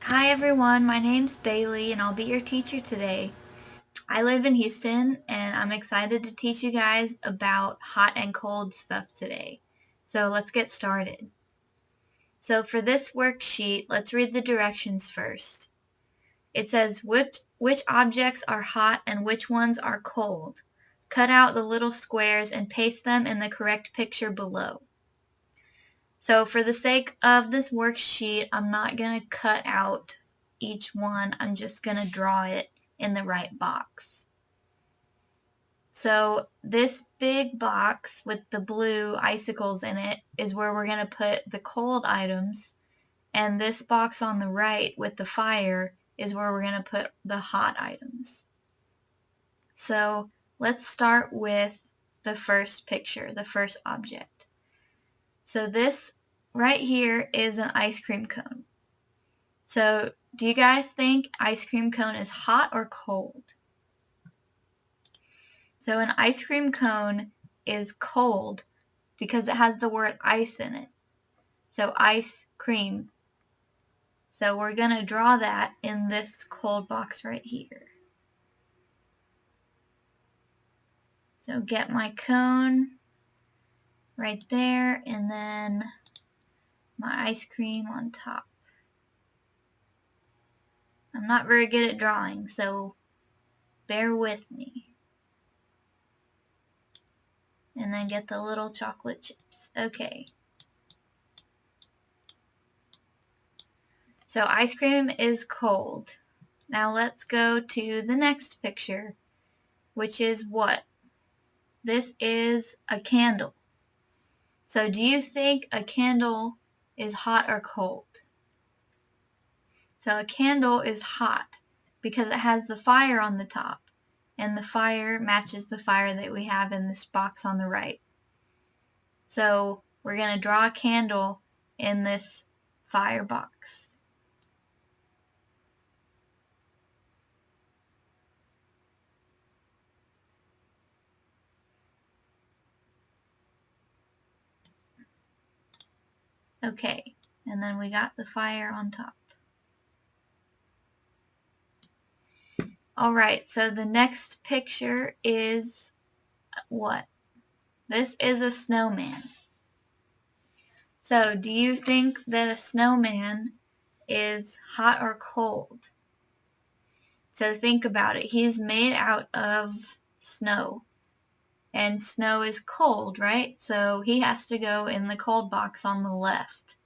Hi everyone, my name's Bailey and I'll be your teacher today. I live in Houston and I'm excited to teach you guys about hot and cold stuff today. So let's get started. So for this worksheet, let's read the directions first. It says which objects are hot and which ones are cold. Cut out the little squares and paste them in the correct picture below. So for the sake of this worksheet, I'm not going to cut out each one. I'm just going to draw it in the right box. So this big box with the blue icicles in it is where we're going to put the cold items, and this box on the right with the fire is where we're going to put the hot items. So let's start with the first picture, the first object. So this right here is an ice cream cone. So do you guys think ice cream cone is hot or cold? So an ice cream cone is cold because it has the word ice in it. So ice cream. So we're going to draw that in this cold box right here. So get my cone right there and then my ice cream on top. I'm not very good at drawing, so bear with me. And then get the little chocolate chips. Okay. So ice cream is cold. Now let's go to the next picture, which is what? This is a candle. So do you think a candle is hot or cold? So a candle is hot because it has the fire on the top, and the fire matches the fire that we have in this box on the right. So we're going to draw a candle in this fire box. Okay, and then we got the fire on top. Alright, so the next picture is what? This is a snowman. So do you think that a snowman is hot or cold? So think about it. He's made out of snow. And snow is cold, right? So he has to go in the cold box on the left.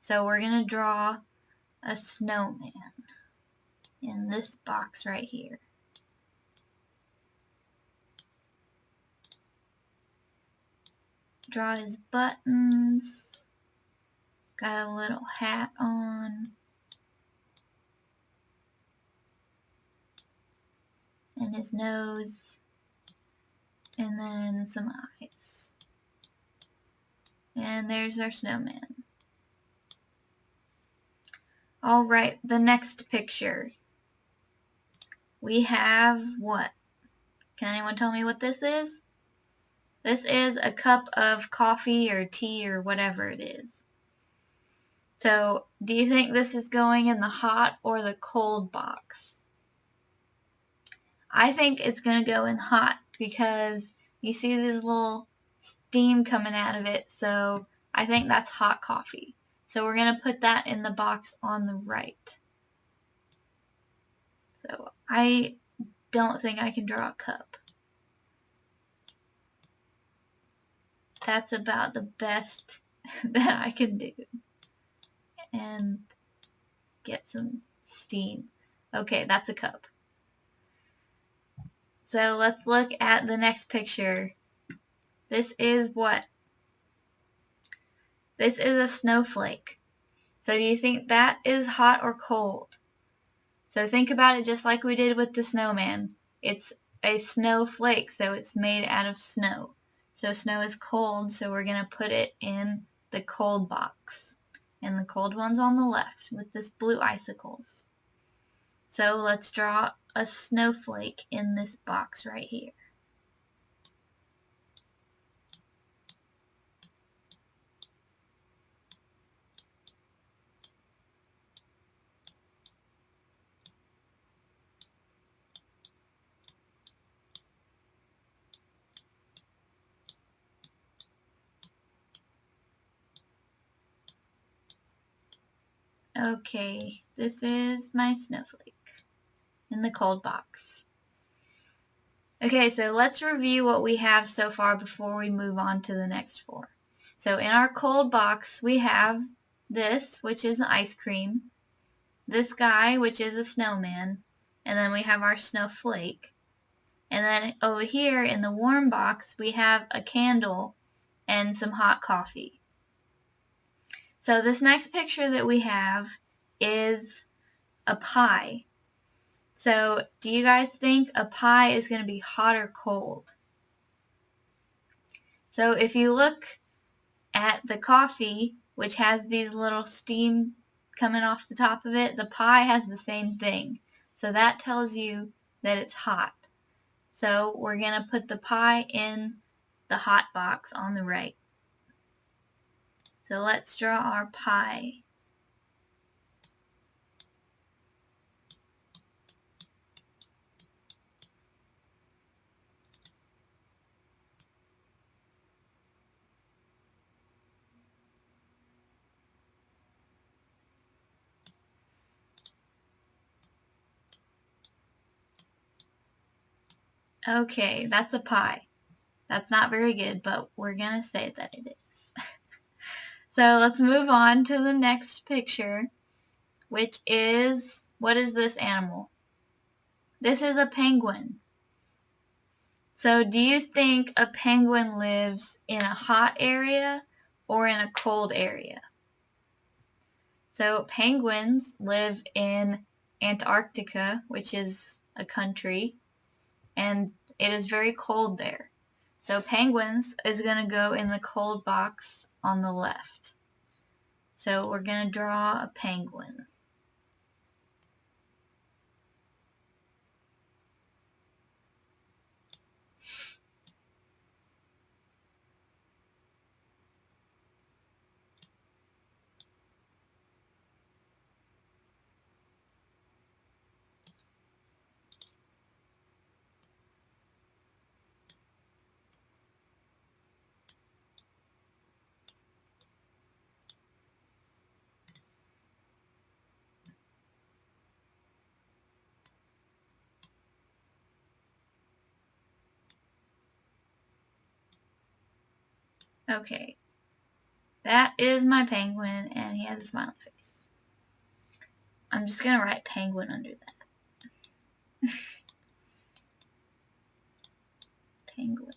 So we're going to draw a snowman in this box right here. Draw his buttons. Got a little hat on. And his nose. And then some eyes. And there's our snowman. Alright, the next picture. We have what? Can anyone tell me what this is? This is a cup of coffee or tea or whatever it is. So, do you think this is going in the hot or the cold box? I think it's going to go in hot because you see this little steam coming out of it, so I think that's hot coffee. So we're going to put that in the box on the right. So I don't think I can draw a cup. That's about the best that I can do. And get some steam. Okay, that's a cup. So let's look at the next picture. This is what? This is a snowflake. So do you think that is hot or cold? So think about it just like we did with the snowman. It's a snowflake, so it's made out of snow. So snow is cold, so we're going to put it in the cold box. And the cold one's on the left with this blue icicles. So let's draw a snowflake in this box right here. Okay, this is my snowflake in the cold box. Okay, so let's review what we have so far before we move on to the next four. So in our cold box, we have this, which is an ice cream, this guy, which is a snowman, and then we have our snowflake. And then over here in the warm box, we have a candle and some hot coffee. So this next picture that we have is a pie. So do you guys think a pie is going to be hot or cold? So if you look at the coffee, which has these little steam coming off the top of it, the pie has the same thing. So that tells you that it's hot. So we're going to put the pie in the hot box on the right. So let's draw our pie. Okay, that's a pie. That's not very good, but we're going to say that it is. So let's move on to the next picture, which is, what is this animal? This is a penguin. So do you think a penguin lives in a hot area or in a cold area? So penguins live in Antarctica, which is a country, and it is very cold there. So penguins is going to go in the cold box on the left. So we're going to draw a penguin. Okay, that is my penguin, and he has a smiley face. I'm just going to write penguin under that. Penguin.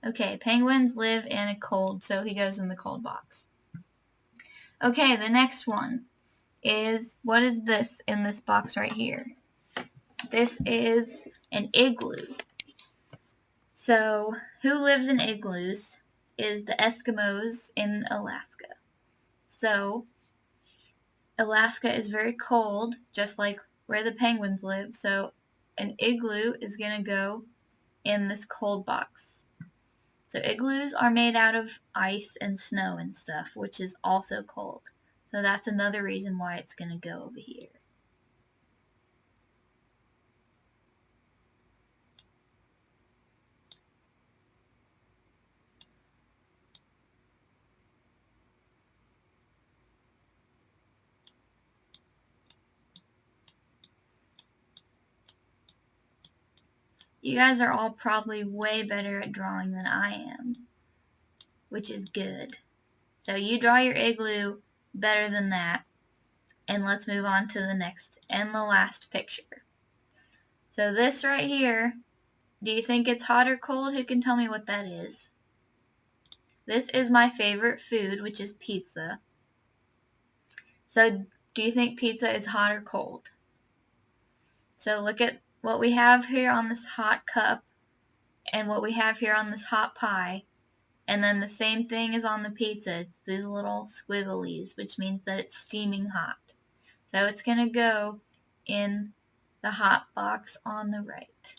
Okay, penguins live in a cold, so he goes in the cold box. Okay, the next one is, what is this in this box right here? This is an igloo. So, who lives in igloos is the Eskimos in Alaska. So, Alaska is very cold, just like where the penguins live, so an igloo is going to go in this cold box. So igloos are made out of ice and snow and stuff, which is also cold. So that's another reason why it's going to go over here. You guys are all probably way better at drawing than I am, which is good. So you draw your igloo better than that, and let's move on to the next and the last picture. So this right here, do you think it's hot or cold? Who can tell me what that is? This is my favorite food, which is pizza. So do you think pizza is hot or cold? So look at what we have here on this hot cup and what we have here on this hot pie. And then the same thing is on the pizza. It's these little squigglies, which means that it's steaming hot. So it's going to go in the hot box on the right.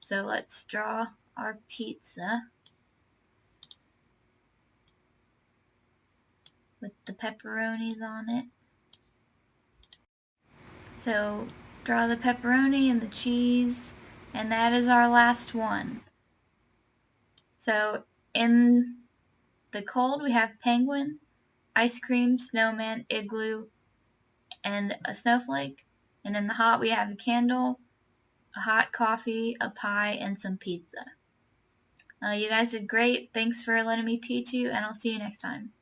So let's draw our pizza with the pepperonis on it. So draw the pepperoni and the cheese, and that is our last one. So in the cold we have penguin, ice cream, snowman, igloo, and a snowflake. And in the hot, we have a candle, a hot coffee, a pie, and some pizza. You guys did great. Thanks for letting me teach you, and I'll see you next time.